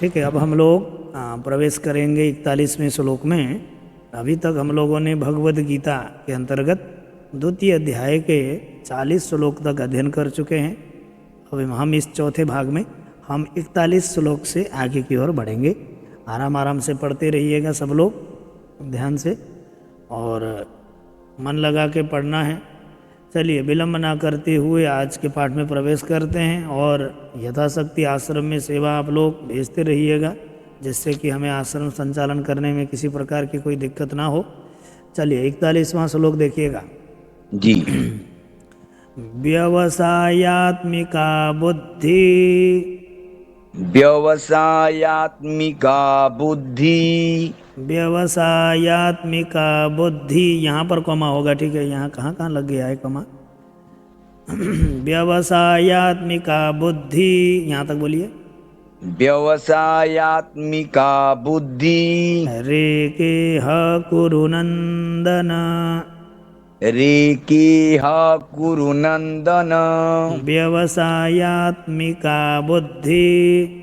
ठीक है, अब हम लोग प्रवेश करेंगे 41वें श्लोक में। अभी तक हम लोगों ने भगवद गीता के अंतर्गत द्वितीय अध्याय के 40 श्लोक तक अध्ययन कर चुके हैं। अब हम इस चौथे भाग में हम 41 श्लोक से आगे की ओर बढ़ेंगे। आराम आराम से पढ़ते रहिएगा सब लोग ध्यान से, और मन लगा के पढ़ना है। चलिए विलंब ना करते हुए आज के पाठ में प्रवेश करते हैं, और यथाशक्ति आश्रम में सेवा आप लोग भेजते रहिएगा, जिससे कि हमें आश्रम संचालन करने में किसी प्रकार की कोई दिक्कत ना हो। चलिए 41वां श्लोक देखिएगा। जी। व्यवसायात्मिका बुद्धि, व्यवसायात्मिका बुद्धि, व्यवसायात्मिका बुद्धि, यहाँ पर कॉमा होगा, ठीक है। यहाँ कहाँ कहाँ लग गया है कॉमा। व्यवसायात्मिका बुद्धि, यहाँ तक बोलिए। व्यवसायात्मिका बुद्धि, रे के ह कुरु नंदन, रेकेह कुरु नंदन। व्यवसायात्मिका बुद्धि,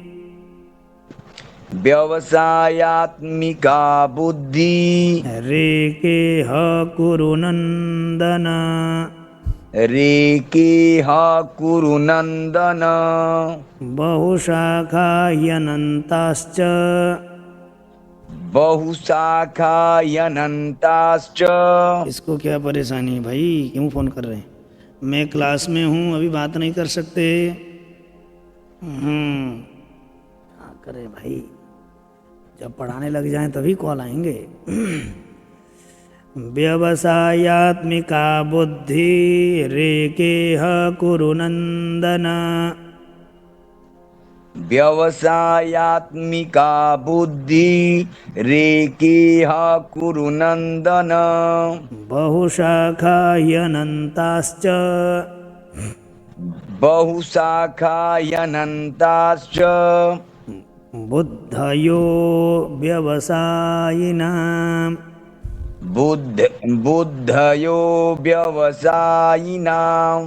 व्यवसायात्मिका बुद्धि, रे के ह कुरु नंदन, रेकेह कुरु नंदन। बहुशाखाह्यनन्ताश्च, बहुशाखायनन्ताश्च। इसको क्या परेशानी है भाई, क्यों फ़ोन कर रहे हैं? मैं क्लास में हूँ, अभी बात नहीं कर सकते। क्या करें भाई, जब पढ़ाने लग जाएं तभी कॉल आएंगे। व्यवसायात्मिका बुद्धि, रेकेह कुरु नंदन, व्यवसायात्मिका बुद्धि, रेकेह कुरु नंदन। बहुशाखाह्यनन्ताश्च, बहुशाखायनन्ताश्च। बुद्धयो व्यवसायिनां, बुद्धयो व्यवसायिनां।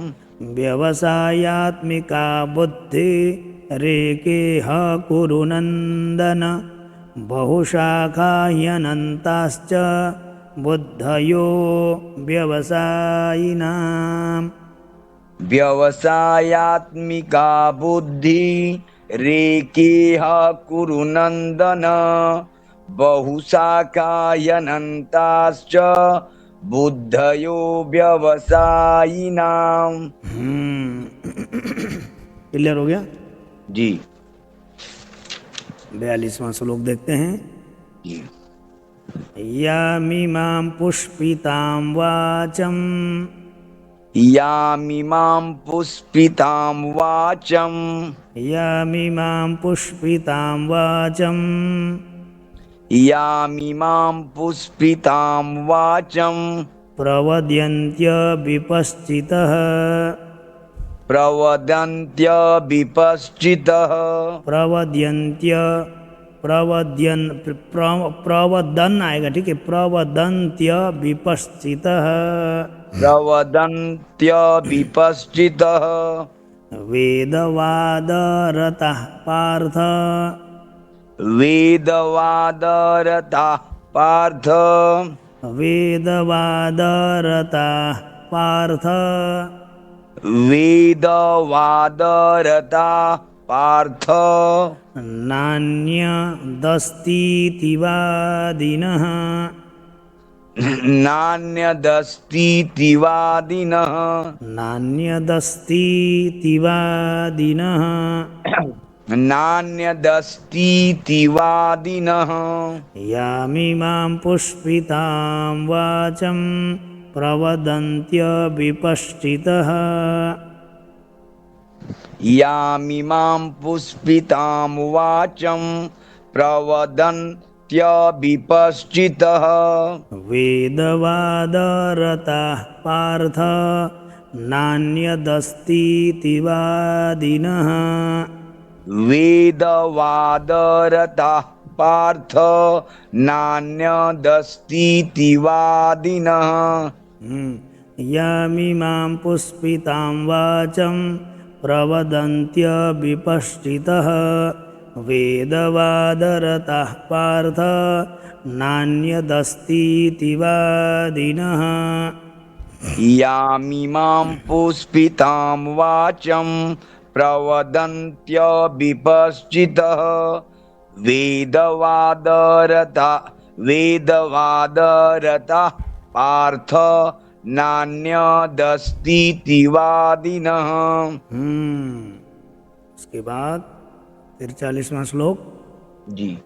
व्यवसायात्मिका बुद्धि, रेकेह कुरु नंदन, बहुशाखाह्यनन्ताश्च, बुद्धयो व्यवसायिनां। व्यवसायात्मिका बुद्धि, रेकेह कुरु नंदन, बहुशाखायनन्ताश्च, बुद्धयो व्यवसायिनां। क्लियर हो गया? जी। 42वां श्लोक देखते हैं। जी। यामिमां पुष्पितां वाचं, यामिमां पुष्पितां वाचं, यामिमां पुष्पितां वाचं, यामिमां पुष्पितां वाचं, प्रवद्यन्त्यविपश्चितः, प्रवदन्त्यविपश्चितः, प्रवदन आएगा, ठीक है। प्रवदन्त्यविपश्चितः, प्रवदन्त्यविपश्चितः। वेदवादरतः पार्थ, वेदवादरताः पार्थ, वेदवादरतः पार्थ, वेदवादरताः पार्थ। नान्यदस्तीति वादिनः, नान्यदस्तीति वादिनः, नान्यदस्तीति वादिनः, नान्यदस्तीति वादिनः। यामिमां पुष्पितां वाचं, प्रवदन्त्यविपश्चितः, यामिमां पुष्पितां वाचं, प्रवदन्त्यविपश्चितः। वेदवादरतः पार्थ, नान्यदस्तीति वादिनः, वेदवादरताः पार्थ, नान्यदस्तीति वादिनः। यामिमां पुष्पितां वाचं, प्रवदन्त्यविपश्चितः, वेदवादरताः पार्थ नान्यदस्तीति वादिनः। यामिमां पुष्पितां वाचं प्रवदन्त्यविपश्चितः वेदवादरताः पार्थ नान्यदस्तीति वादिनः। उसके बाद 43वां श्लोक। जी।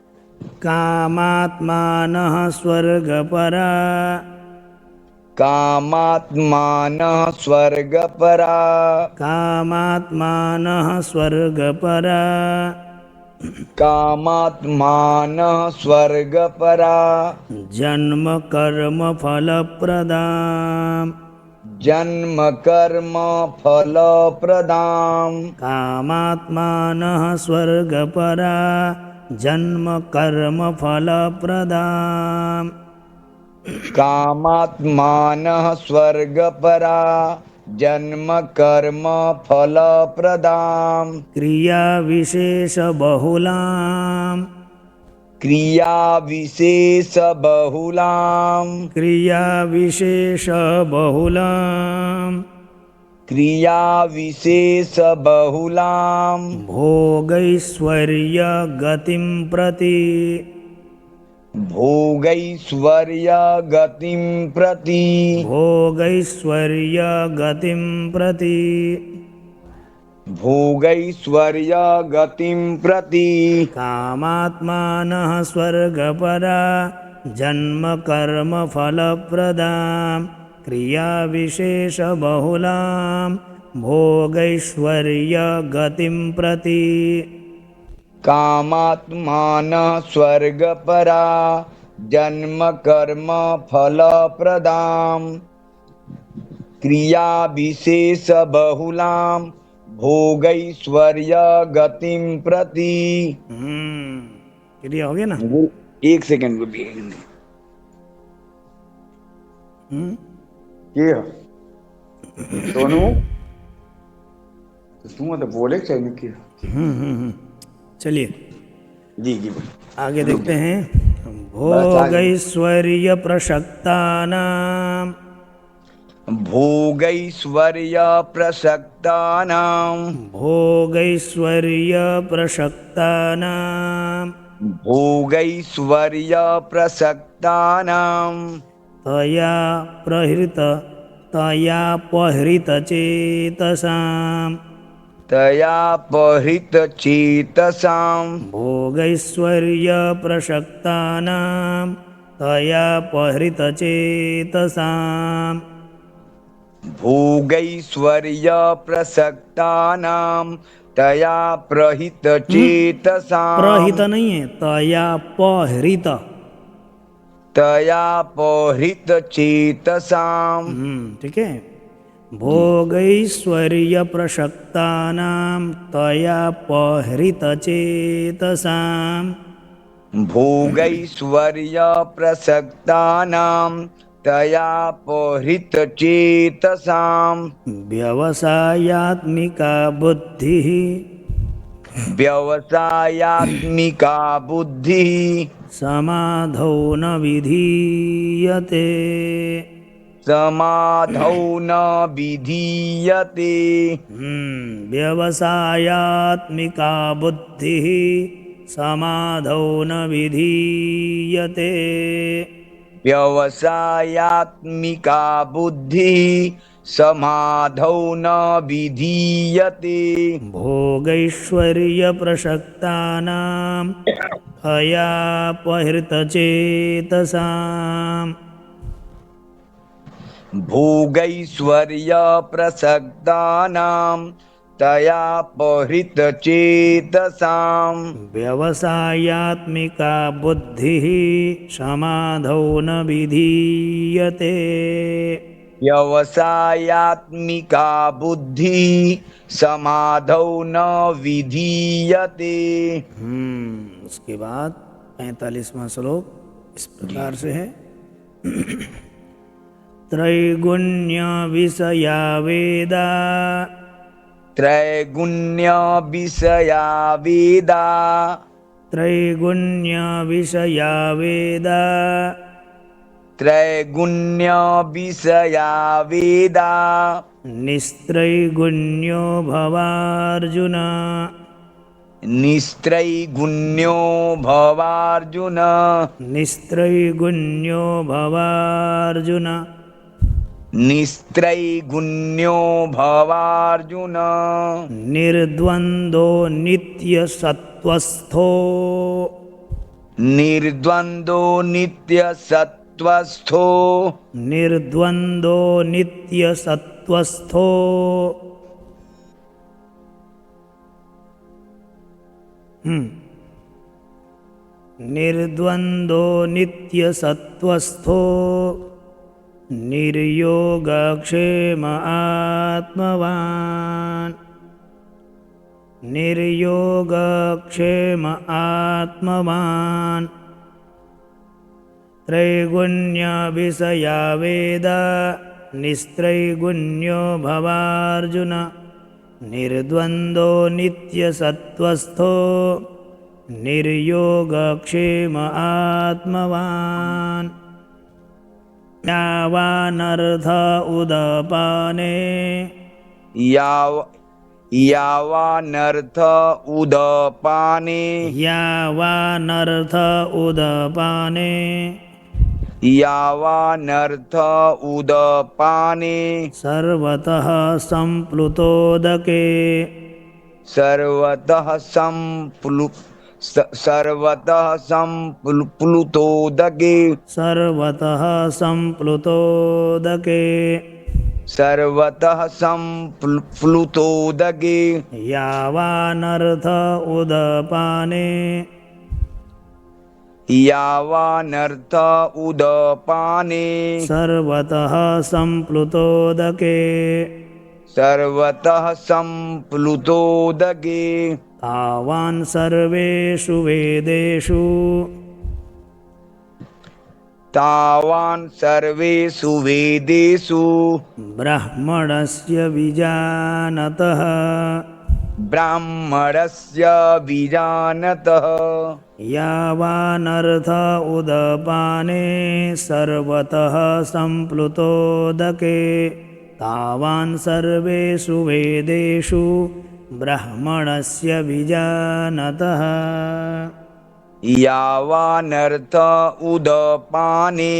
कामात्मानः स्वर्गपरा कामात्मानः स्वर्गपरा कामात्मानः स्वर्गपरा कामात्मानः स्वर्गपरा जन्म कर्म फलप्रदाम् जन्म कर्म फलप्रदां कामात्मानः स्वर्गपरा जन्म कर्म फलप्रदाम् कामात्मानः स्वर्गपरा जन्म कर्म फलप्रदां क्रियाविशेषबहुलाम् क्रियाविशेषबहुलां क्रियाविशेषबहुलाम् क्रियाविशेषबहुलां भोगैश्वर्यगतिं प्रति भोगैश्वर्यगतिं प्रति भोगैश्वर्यगतिं प्रति भोगैश्वर्यगतिं प्रति कामात्मानः स्वर्गपरा जन्म कर्म फलप्रदां क्रियाविशेषबहुलां भोगैश्वर्यगतिं प्रति कामात्मानः स्वर्गपरा जन्म कर्म फलप्रदां क्रियाविशेषबहुलां भोगैश्वर्यगतिं प्रति। क्लियर हो गया ना? एक सेकंड को दिए ये दोनों तुम तो बोले चाहिए कि चलिए जी जी बोलिए। आगे देखते हैं। भोगैश्वर्य प्रसक्तानां भोगैश्वर्य प्रसक्तानां भोगैश्वर्य प्रसक्तानां भोगैश्वर्य प्रसक्तानां तया पहृतचेतसां तया पहृतचेतसां भोगैश्वर्य प्रसक्तानां तया पहृतचेतसां भोगैश्वर्य प्रसक्तानां तया प्रहितचेतसां प्रहित नहीं है, तया पहृत। तया पहृतचेतसां ठीक है। भोगैश्वर्य प्रसक्तानां तया पहृतचेतसां भोगैश्वर्य प्रसक्तानां तया पहृतचेतसां व्यवसायात्मिका बुद्धिः व्यवसायात्मिका बुद्धिः समाधौ न विधीयते समाधौ न विधीयते। व्यवसायात्मिका बुद्धिः समाधौ न विधीयते व्यवसायात्मिका बुद्धिः समाधौ न विधीयते। भोगैश्वर्य प्रसक्तानां तया पहृतचेतसां भोगैश्वर्य प्रसक्तानां तया पहृतचेतसां व्यवसायात्मिका बुद्धिः समाधौ न विधीयते व्यवसायात्मिका बुद्धिः समाधौ न विधीयते। उसके बाद 45वां श्लोक इस प्रकार से है। त्रैगुण्य विषया वेदा त्रैगुण्य विषया वेदा त्रैगुण्य विषया वेदा त्रैगुण्य विषया वेदा निस्त्रैगुण्यो भवार्जुन निस्त्रैगुण्यो भवार्जुन निस्त्रैगुण्यो भवार्जुन निस्त्रैगुण्यो भवार्जुन निर्द्वन्द्वो नित्यसत्त्वस्थो निर्द्वन्द्वो नित्यसत्त्वस्थो निर्द्वन्द्वो नित्यसत्त्वस्थो निर्द्वन्द्वो नित्यसत्त्वस्थो निर्योगक्षेम आत्मवान् निर्योगक्षेम आत्मवान् त्रैगुण्य विषया वेदा निस्त्रैगुण्यो भवार्जुन निर्द्वन्द्वो नित्यसत्त्वस्थो निर्योगक्षेम आत्मवान् यावानर्थ उदपाने यावानर्थ उदपाने यावानर्थ उदपाने यावानर्थ उदपाने सर्वतः सम्प्लुतोदके सर्वतः सम्प्लुतोदके सर्वतः सम्प्लुतोदके सर्वतः सम्प्लुतोदके यावानर्थ उदपाने यावानर्थ उदपाने सर्वतः सम्प्लुतोदके सर्वतः सम्प्लुतोदके तावान् सर्वेषु वेदेषु तावान् सर्वेषु वेदेषु ब्राह्मणस्य विजानतः ब्राह्मणस्य विजानतः यावानर्थ उदपाने सर्वतः सम्प्लुतोदके तावान् सर्वेषु वेदेषु ब्राह्मणस्य विजानतः यावानर्थ उदपाने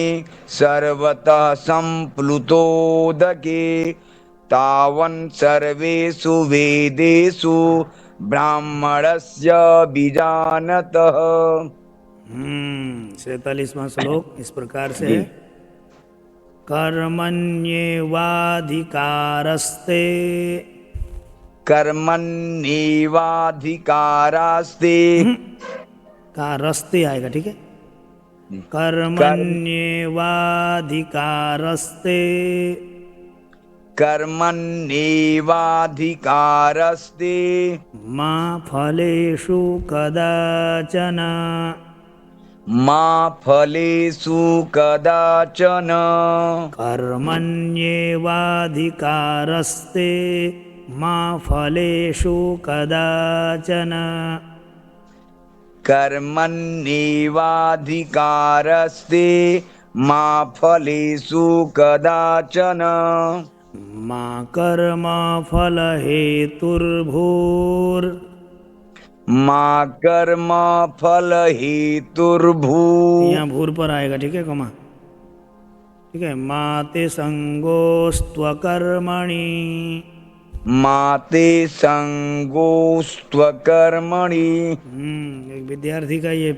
सर्वतः सम्प्लुतोदके तावन् सर्वेषु वेदेषु ब्राह्मणस्य विजानतः। 47वां श्लोक इस प्रकार से है। कर्मण्येवाधिकारस्ते कर्मण्येवाधिकारस्ते का रस्ते आएगा, ठीक है। कर्मण्येवाधिकारस्ते कर्मण्येवाधिकारस्ते मा फलेषु कदाचन मा फलेषु कदाचन कर्मण्येवाधिकारस्ते मा फलेषु कदाचन कर्मण्येवाधिकारस्ते मा फलेषु कदाचन मा कर्मफलहेतुर्भूर् मा कर्मफलहेतुर्भू यहाँ भूर पर आएगा, ठीक है, कमा, ठीक है। मा ते संगोस्त्वकर्मणि मा ते संगोस्त्वकर्मणि। एक विद्यार्थी का ये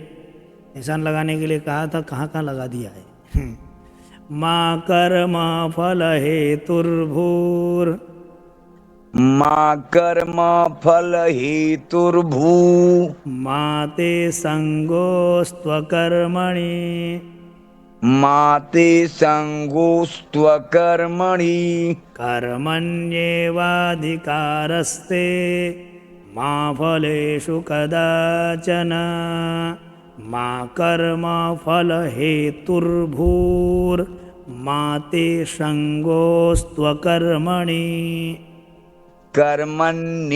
निशान लगाने के लिए कहा था, कहाँ कहाँ लगा दिया है। मा कर्म फल हेतुर्भूर मा कर्म फल हेतुर्भू मा ते संगोस्त्वकर्मणि मा ते संगोस्त्वकर्मणि कर्मण्येवाधिकारस्ते मा फलेषु कदाचन मा कर्म फल हेतुर्भूर् मा ते संगोस्त्वकर्मणि कर्मण्येवाधिकारस्ते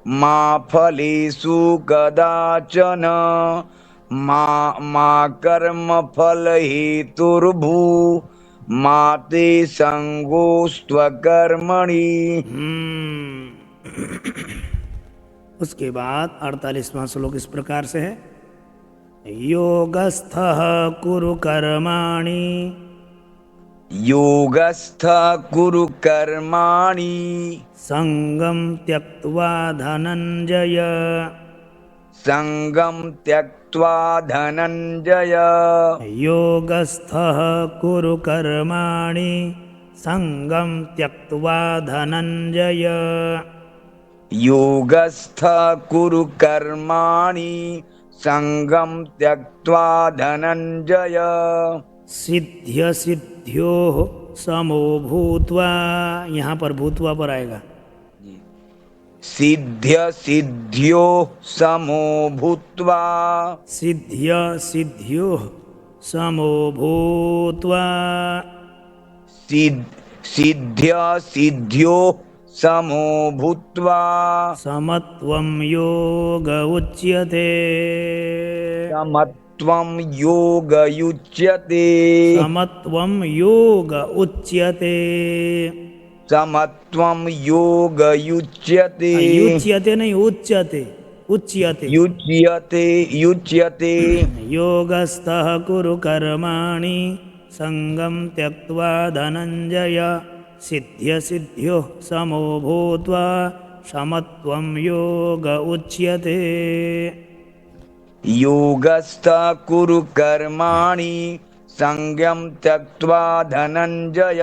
मा फलेषु कदाचन मा कर्मफलहेतुर्भू मा ते संगोस्त्वकर्मणि। उसके बाद 48वां श्लोक इस प्रकार से है, योगस्थः कुरु कर्माणि योगस्थ कुरु कर्माणि संगं त्यक्त्वा धनंजय संगं त्यक्त्वा धनंजय। योगस्थः कुरु कर्माणि संगं त्यक्त्वा धनंजय योगस्थ कुरु कर्माणि संगं त्यक्त्वा धनंजय। सिद्ध्य सिद्ध्यो समो भूत्वा, यहाँ पर भूत्वा पर आएगा, सिद्ध्य सिद्ध्यो समो भूत्वा सिद्ध्य सिद्ध्यो समो भूत्वा सिद्ध्य सिद्ध्यो समो भूत्वा समत्वं योग उच्यते समत्वं योग युच्यते समत्वं योग उच्यते। समत्वं योग युच्यते युच्यते नहीं उच्यते, उच्यते। युच्यते युच्यते। योगस्थः कुरु कर्माणि संगं त्यक्त्वा धनंजय सिद्ध्य सिद्ध्यो समो भूत्वा समत्वं योग उच्यते। योगस्थ कुरु कर्माणि संगं त्यक्त्वा धनंजय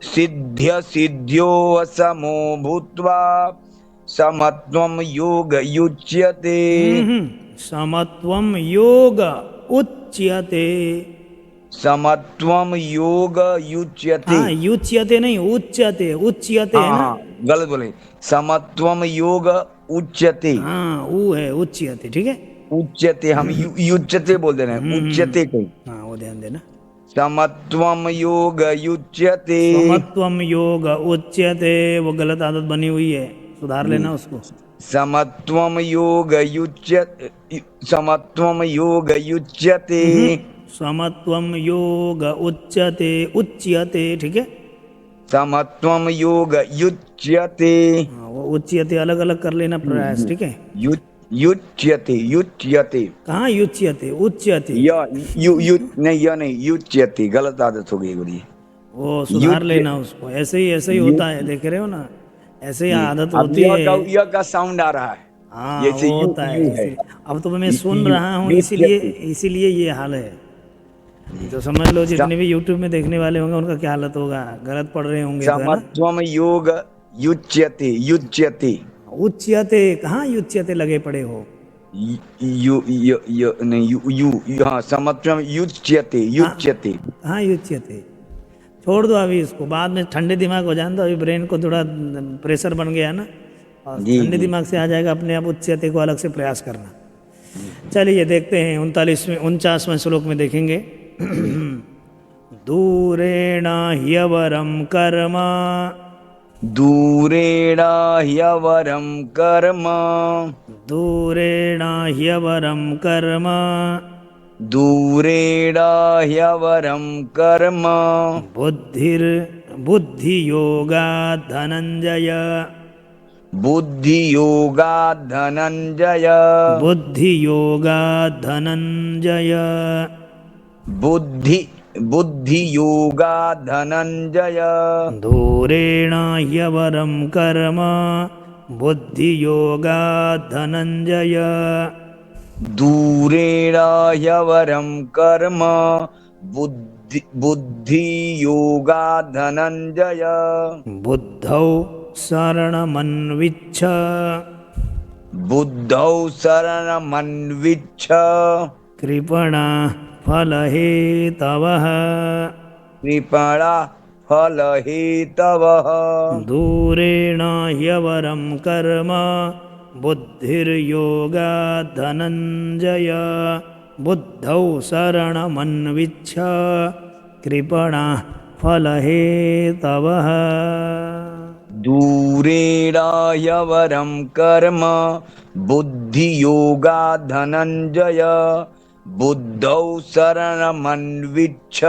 सिद्ध्य सिद्ध्यो समो भूत्वा समत्वं योग युच्यते। समत्वं योग उच्यते। समत्वं योग युच्यते। हाँ, युच्यते नहीं उच्यते, उच्यते है ना। गलत बोले, समत्वं योग उच्यते। हाँ, ऊ है उच्यते, ठीक है। उच्यते हम युच्यते बोल दे रहे हैं, उच्यते कहीं। हाँ, वो ध्यान देना। समत्वं योग युच्यते। समत्वं योग उच्यते, वो गलत आदत बनी हुई है, सुधार लेना उसको। समत्वं योग युच्यते। समत्वं योग युच्यते। समत्वं योग उच्यते, उच्यते, ठीक है। समत्वं योग युच्यते। हाँ, वो उच्यते अलग अलग कर लेना प्रयास, ठीक है। युच्यते युच्यते। कहाँ युच्यते, उच्यते। नहीं युच्यते, गलत आदत हो गई गुरु। वो सुधार लेना उसको, ऐसे ही होता है, देख रहे हो ना, ऐसे ही आदत होती है। य का साउंड आ रहा है। हाँ, जैसे वो होता है। अब तो मैं सुन रहा हूँ, इसीलिए ये हाल है। तो समझ लो जितने भी YouTube में देखने वाले होंगे उनका क्या हालत होगा, गलत पढ़ रहे होंगे तो, है ना। समत्वं योग युच्यते। युच्यते उच्यते कहाँ युच्यते लगे पड़े हो। हाँ, समत्वं युच्यते युच्यते। हाँ, युच्यते। छोड़ दो अभी इसको, बाद में ठंडे दिमाग हो जाए तो, अभी ब्रेन को थोड़ा प्रेशर बन गया ना, और ठंडे दिमाग से आ जाएगा अपने आप। उच्यते को अलग से प्रयास करना। चलिए देखते हैं 49वें श्लोक में देखेंगे। दूरेण ह्यवरं कर्म दूरेण ह्यवरं कर्म दूरेण ह्यवरं कर्म दूरेण ह्यवरं कर्म बुद्धियोगात् धनंजय बुद्धियोगात् धनंजय बुद्धियोगात् धनंजय बुद्धियोगात् धनंजय। दूरेण ह्यवरं कर्म बुद्धियोगात् धनंजय दूरेण ह्यवरं कर्म बुद्धियोगात् धनंजय। बुद्धौ शरणमन्विच्छ बुद्धौ शरणमन्विच्छ कृपणा फलहेतवः कृपणा फलहेतवः। दूरेण ह्यवरं कर्म बुद्धिर्योगात् धनंजय बुद्धौ शरणमन्विच्छ कृपणा फलहेतवः। दूरेणाह्यवरं कर्म बुद्धियोगा धनंजय बुद्धौ शरणमन्विच्छ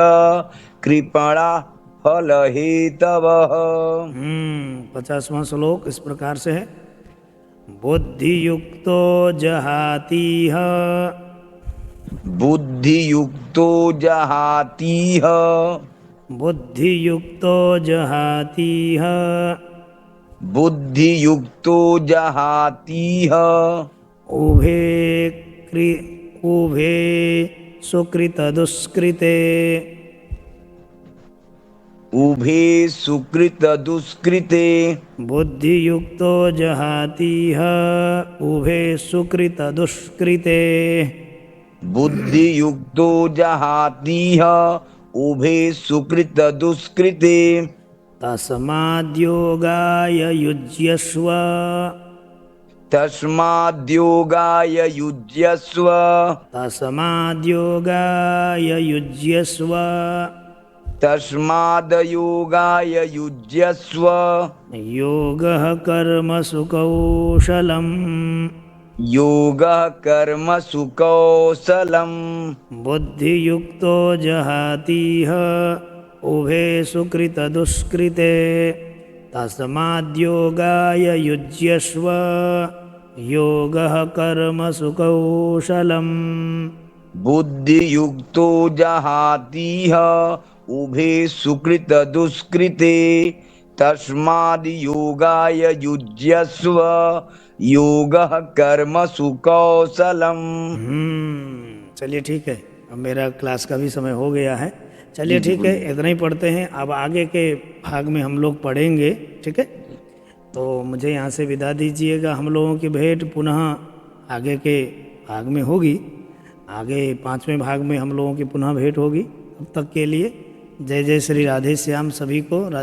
कृपणा फलहेतवः। 50वां श्लोक इस प्रकार से है। बुद्धियुक्तो जहातीह बुद्धियुक्तो जहातीह बुद्धियुक्तो जहातीह बुद्धियुक्तो जहातीह उभे उभे सुकृत दुष्कृते उभे सुकृत दुष्कृते बुद्धियुक्तो जहातीह उभे सुकृत दुष्कृते बुद्धियुक्तो जहातीह उभे सुकृत दुष्कृते तस्माद्योगाय युज्यस्व तस्माद्योगाय युज्यस्व तस्माद्योगाय युज्यस्व तस्माद्योगाय युज्यस्व योगः कर्मसु कौशलम् योगः कर्मसु कौशलम् बुद्धियुक्तो जहातीह उभे सुकृत दुष्कृते तस्माद्योगाय युज्यस्व योगः कर्मसु कौशलम्। बुद्धियुक्तो जहातीह उभे सुकृत दुष्कृते तस्माद् योगाय युज्यस्व योगः कर्मसु कौशलम्। चलिए ठीक है, अब मेरा क्लास का भी समय हो गया है। चलिए ठीक है, इतना ही पढ़ते हैं। अब आगे के भाग में हम लोग पढ़ेंगे, ठीक है। तो मुझे यहाँ से विदा दीजिएगा। हम लोगों की भेंट पुनः आगे के भाग में होगी। आगे 5वें भाग में हम लोगों की पुनः भेंट होगी। तब तक के लिए जय जय श्री राधे श्याम सभी को।